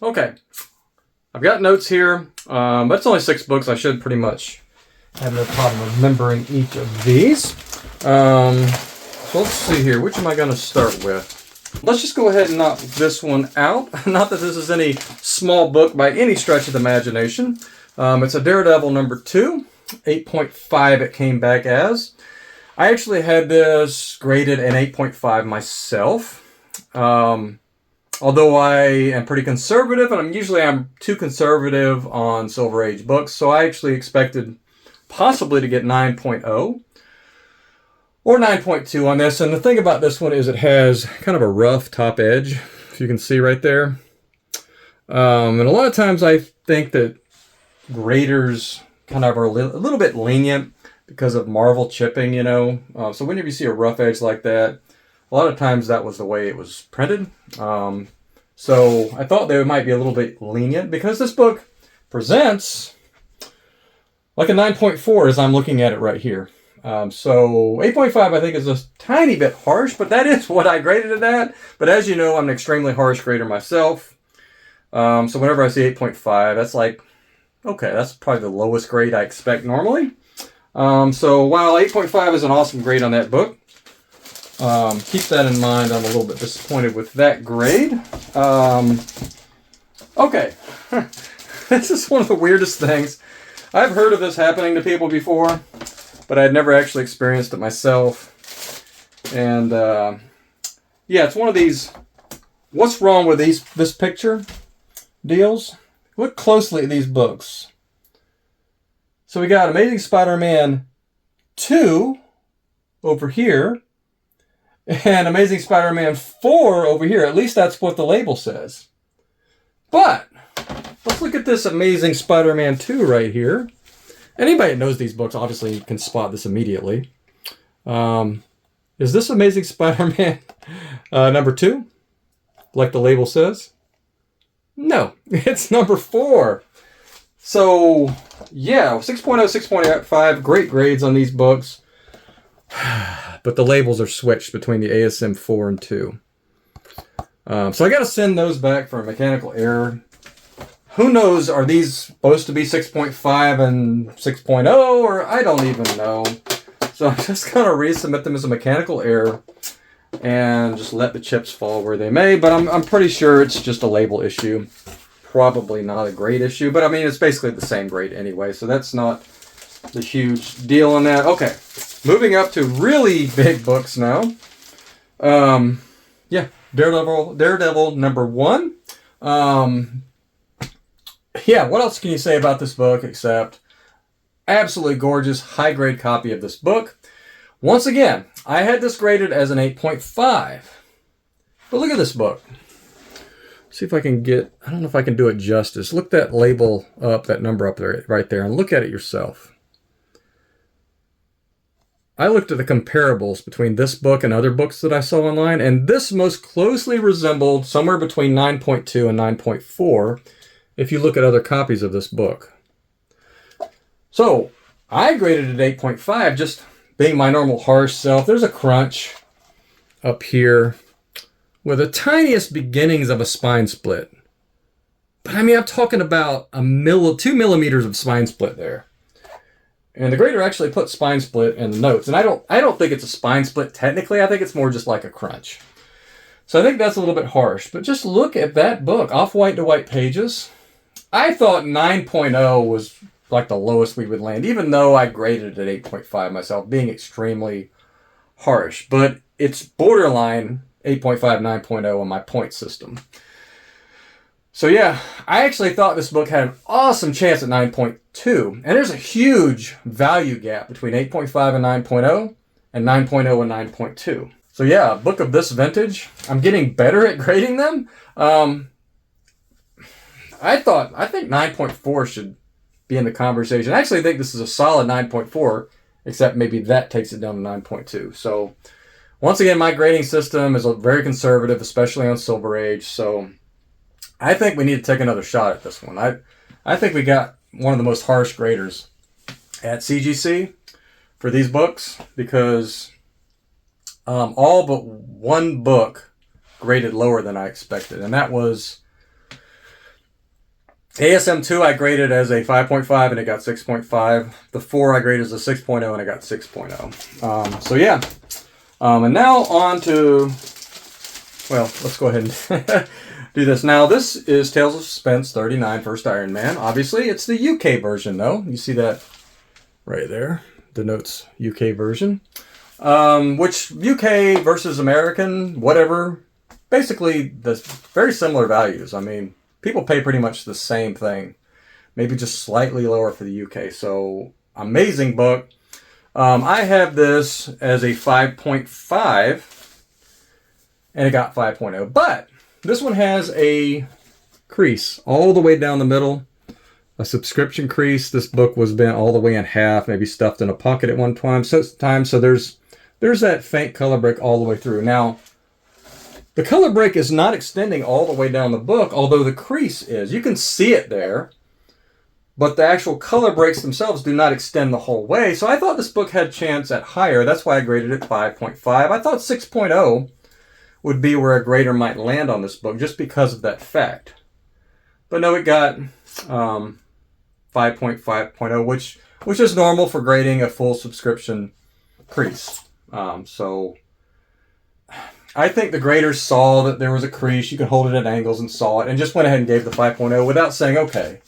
Okay, I've got notes here, but it's only 6 books. I should pretty much have no problem remembering each of these. So let's see here. Which am I going to start with? Let's just go ahead and knock this one out. Not that this is any small book by any stretch of the imagination. It's a Daredevil number 2, 8.5 it came back as. I actually had this graded an 8.5 myself. Although I am pretty conservative, and I'm too conservative on Silver Age books, so I actually expected possibly to get 9.0 or 9.2 on this. And the thing about this one is it has kind of a rough top edge, if you can see right there. And a lot of times I think that graders kind of are a little bit lenient because of Marvel chipping, you know. So whenever you see a rough edge like that, a lot of times that was the way it was printed. So I thought they might be a little bit lenient because this book presents like a 9.4 as I'm looking at it right here. So 8.5 I think is a tiny bit harsh, but that is what I graded it at. But as you know, I'm an extremely harsh grader myself. So whenever I see 8.5, that's like, okay, that's probably the lowest grade I expect normally. So while 8.5 is an awesome grade on that book, keep that in mind. I'm a little bit disappointed with that grade. Okay, this is one of the weirdest things. I've heard of this happening to people before, but I had never actually experienced it myself. And yeah, it's one of these, what's wrong with this picture deals? Look closely at these books. So we got Amazing Spider-Man 2 over here, and Amazing Spider-Man 4 over here. At least that's what the label says. But let's look at this Amazing Spider-Man 2 right here. Anybody that knows these books obviously can spot this immediately. Is this Amazing Spider-Man number 2, like the label says? No, it's number 4. So, yeah, 6.0, 6.5, great grades on these books. But the labels are switched between the ASM 4 and 2. So I got to send those back for a mechanical error. Who knows, are these supposed to be 6.5 and 6.0, or I don't even know. So I'm just going to resubmit them as a mechanical error and just let the chips fall where they may. But I'm pretty sure it's just a label issue. Probably not a grade issue, but I mean, it's basically the same grade anyway, so that's not the huge deal on that. Okay, moving up to really big books now. Yeah, Daredevil number 1. Yeah, what else can you say about this book except absolutely gorgeous, high-grade copy of this book. Once again, I had this graded as an 8.5. But look at this book. See if I can get, I don't know if I can do it justice. Look that label up, that number up there, right there, and look at it yourself. I looked at the comparables between this book and other books that I saw online, and this most closely resembled somewhere between 9.2 and 9.4 if you look at other copies of this book. So I graded it 8.5, just being my normal harsh self. There's a crunch up here with the tiniest beginnings of a spine split. But I mean, I'm talking about 2 millimeters of spine split there. And the grader actually put spine split in the notes. And I don't think it's a spine split technically. I think it's more just like a crunch. So I think that's a little bit harsh. But just look at that book, off-white to white pages. I thought 9.0 was like the lowest we would land, even though I graded it at 8.5 myself, being extremely harsh. But it's borderline 8.5, 9.0 on my point system. So yeah, I actually thought this book had an awesome chance at 9.2. And there's a huge value gap between 8.5 and 9.0 and 9.0 and 9.2. So yeah, a book of this vintage, I'm getting better at grading them. I think 9.4 should be in the conversation. I actually think this is a solid 9.4, except maybe that takes it down to 9.2. So once again, my grading system is very conservative, especially on Silver Age. So I think we need to take another shot at this one. I think we got one of the most harsh graders at CGC for these books because all but one book graded lower than I expected. And that was ASM2 I graded as a 5.5 and it got 6.5. The 4 I graded as a 6.0 and I got 6.0. So yeah. And now on to, well, let's go ahead and do this. Now this is Tales of Suspense 39 First Iron Man. Obviously it's the UK version though. You see that right there. Denotes UK version. Which UK versus American, whatever. Basically, the very similar values. I mean, people pay pretty much the same thing. Maybe just slightly lower for the UK. So, amazing book. I have this as a 5.5. And it got 5.0. But this one has a crease all the way down the middle. A subscription crease. This book was bent all the way in half. Maybe stuffed in a pocket at one time. So there's that faint color break all the way through. Now, the color break is not extending all the way down the book, although the crease is. You can see it there, but the actual color breaks themselves do not extend the whole way. So I thought this book had a chance at higher. That's why I graded it 5.5. I thought 6.0 would be where a grader might land on this book, just because of that fact. But no, it got 5.5.0, which is normal for grading a full subscription crease. So I think the graders saw that there was a crease, you could hold it at angles and saw it, and just went ahead and gave the 5.0 without saying, okay,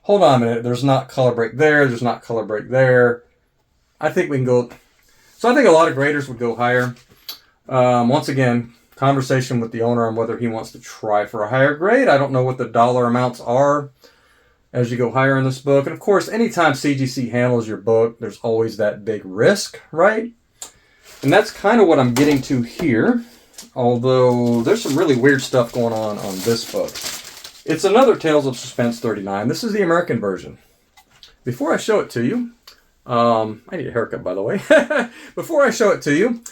hold on a minute, there's not color break there, there's not color break there. I think we can go, so I think a lot of graders would go higher. Once again, conversation with the owner on whether he wants to try for a higher grade. I don't know what the dollar amounts are as you go higher in this book. And of course, anytime CGC handles your book, there's always that big risk, right? And that's kind of what I'm getting to here. Although there's some really weird stuff going on this book. It's another Tales of Suspense 39. This is the American version. Before I show it to you, I need a haircut, by the way. Before I show it to you,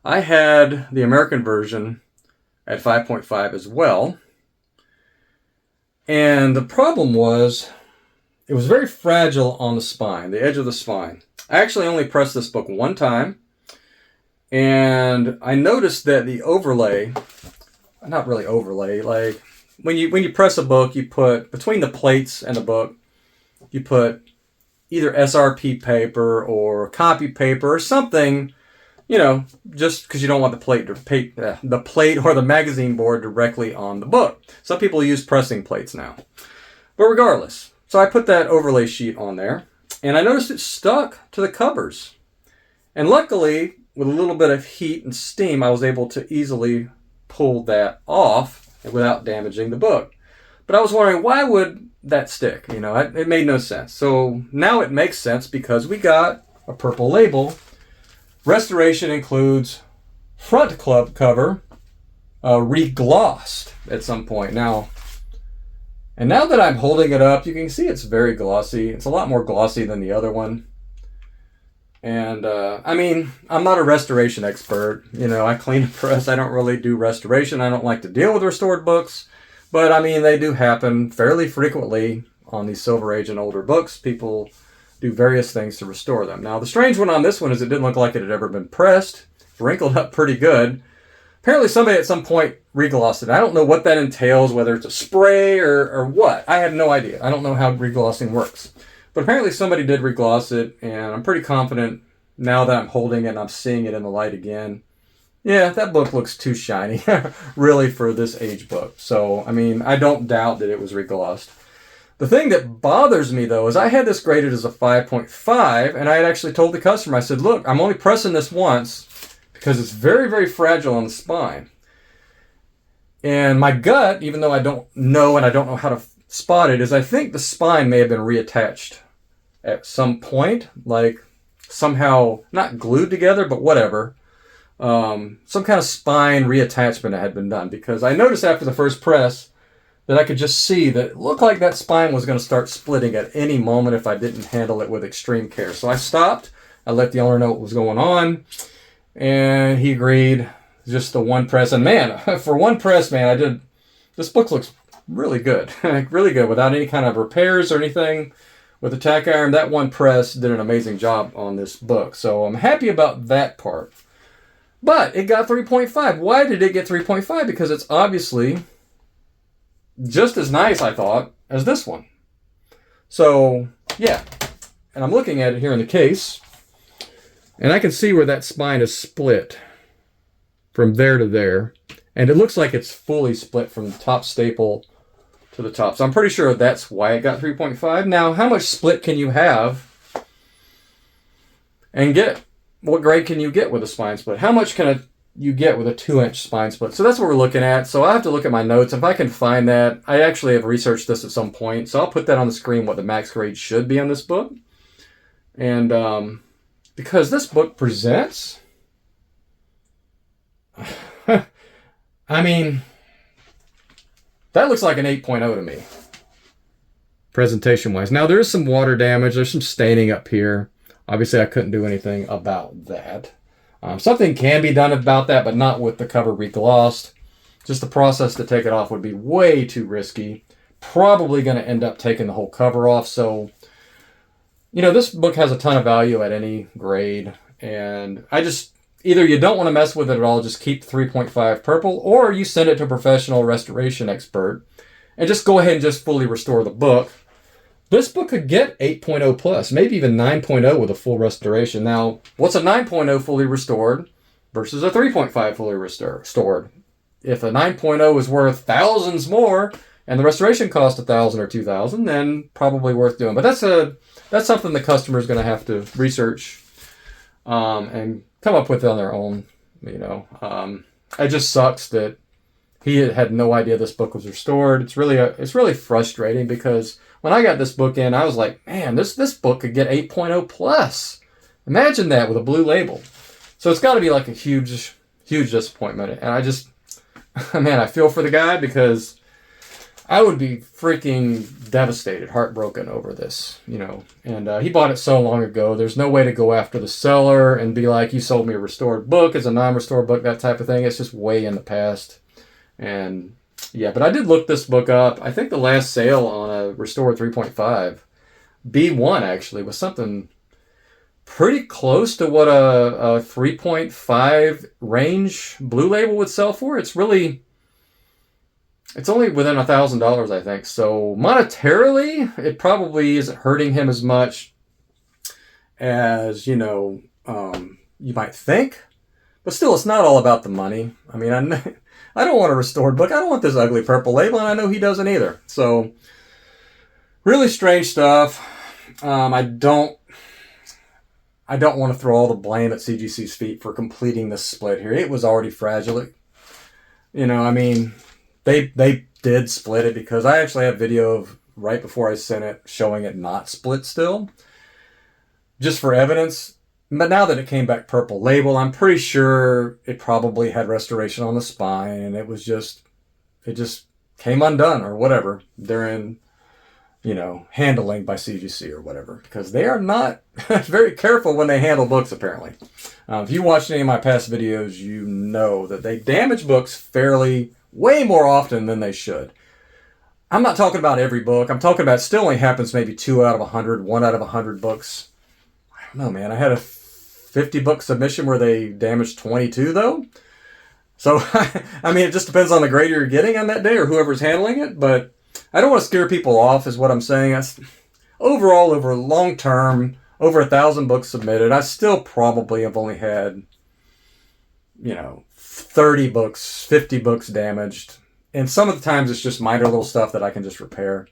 I had the American version at 5.5 as well. And the problem was, it was very fragile on the spine, the edge of the spine. I actually only pressed this book one time. And I noticed that the overlay, not really overlay, like when you press a book, you put, between the plates and the book, you put either SRP paper or copy paper or something, you know, just because you don't want the plate or the magazine board directly on the book. Some people use pressing plates now. But regardless, so I put that overlay sheet on there, and I noticed it stuck to the covers. And luckily, with a little bit of heat and steam, I was able to easily pull that off without damaging the book. But I was wondering, why would that stick? You know, it made no sense. So now it makes sense because we got a purple label. Restoration includes front club cover reglossed at some point. Now that I'm holding it up, you can see it's very glossy. It's a lot more glossy than the other one. And, I mean, I'm not a restoration expert. You know, I clean and press. I don't really do restoration. I don't like to deal with restored books. But, I mean, they do happen fairly frequently on these Silver Age and older books. People do various things to restore them. Now, the strange one on this one is it didn't look like it had ever been pressed. It's wrinkled up pretty good. Apparently, somebody at some point reglossed it. I don't know what that entails, whether it's a spray or what. I have no idea. I don't know how reglossing works. But apparently somebody did regloss it, and I'm pretty confident now that I'm holding it and I'm seeing it in the light again. Yeah, that book looks too shiny, really, for this age book. So, I mean, I don't doubt that it was reglossed. The thing that bothers me, though, is I had this graded as a 5.5, and I had actually told the customer, I said, look, I'm only pressing this once because it's very, very fragile on the spine. And my gut, even though I don't know and I don't know how to spot it, is I think the spine may have been reattached at some point, like somehow not glued together, but whatever. Some kind of spine reattachment had been done, because I noticed after the first press that I could just see that it looked like that spine was going to start splitting at any moment if I didn't handle it with extreme care. So I stopped. I let the owner know what was going on, and he agreed. Just the one press, and man, for one press, man, this book looks really good, really good, without any kind of repairs or anything. With the tack iron, that one press did an amazing job on this book. So I'm happy about that part. But it got 3.5. Why did it get 3.5? Because it's obviously just as nice, I thought, as this one. So, yeah. And I'm looking at it here in the case, and I can see where that spine is split from there to there. And it looks like it's fully split from the top staple to the top. So I'm pretty sure that's why it got 3.5. Now, how much split can you have and get? What grade can you get with a spine split? How much can you get with a 2-inch spine split? So that's what we're looking at. So I have to look at my notes. If I can find that, I actually have researched this at some point. So I'll put that on the screen, what the max grade should be on this book. And because this book presents, I mean, that looks like an 8.0 to me, presentation-wise. Now, there is some water damage. There's some staining up here. Obviously, I couldn't do anything about that. Something can be done about that, but not with the cover re-glossed. Just the process to take it off would be way too risky. Probably going to end up taking the whole cover off. So, you know, this book has a ton of value at any grade. And I just, either you don't want to mess with it at all, just keep 3.5 purple, or you send it to a professional restoration expert and just go ahead and just fully restore the book. This book could get 8.0 plus, maybe even 9.0 with a full restoration. Now, what's a 9.0 fully restored versus a 3.5 fully restored? If a 9.0 is worth thousands more and the restoration cost $1,000 or $2,000, then probably worth doing. But that's something the customer is going to have to research and come up with on their own. You know, it just sucks that he had no idea this book was restored. It's really frustrating because when I got this book in, I was like, man, this book could get 8.0 plus. Imagine that with a blue label. So it's got to be like a huge, huge disappointment. And I just, man, I feel for the guy because I would be freaking devastated, heartbroken over this, you know. And he bought it so long ago. There's no way to go after the seller and be like, you sold me a restored book as a non-restored book, that type of thing. It's just way in the past. And yeah, but I did look this book up. I think the last sale on a restored 3.5, B1 actually, was something pretty close to what a 3.5 range blue label would sell for. It's only within $1,000, I think. So monetarily, it probably isn't hurting him as much as, you know, you might think. But still, it's not all about the money. I mean, I don't want a restored book. I don't want this ugly purple label, and I know he doesn't either. So, really strange stuff. I don't want to throw all the blame at CGC's feet for completing this split here. It was already fragile. You know, I mean, they did split it because I actually have video of right before I sent it showing it not split still, just for evidence. But now that it came back purple label, I'm pretty sure it probably had restoration on the spine, and it just came undone or whatever during, you know, handling by CGC or whatever, because they are not very careful when they handle books, apparently. If you watched any of my past videos, you know that they damage books way more often than they should. I'm not talking about every book. I'm talking about it still only happens maybe 2 out of 100, 1 out of 100 books. I don't know, man. I had a 50-book submission where they damaged 22, though. So, I mean, it just depends on the grade you're getting on that day or whoever's handling it. But I don't want to scare people off, is what I'm saying. Overall, over long term, over 1,000 books submitted, I still probably have only had, you know, 30 books, 50 books damaged. And some of the times it's just minor little stuff that I can just repair.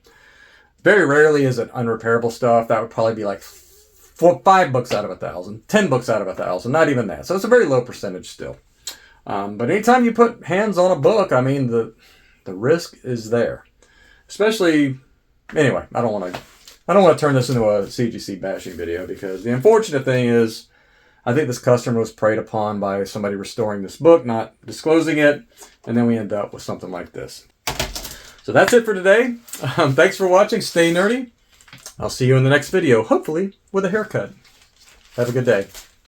Very rarely is it unrepairable stuff. That would probably be like 5 books out of 1,000, 10 books out of 1,000, not even that. So it's a very low percentage still. But anytime you put hands on a book, I mean, the risk is there. Especially, anyway, I don't want to turn this into a CGC bashing video, because the unfortunate thing is, I think this customer was preyed upon by somebody restoring this book, not disclosing it, and then we end up with something like this. So that's it for today. Thanks for watching. Stay nerdy. I'll see you in the next video, hopefully with a haircut. Have a good day.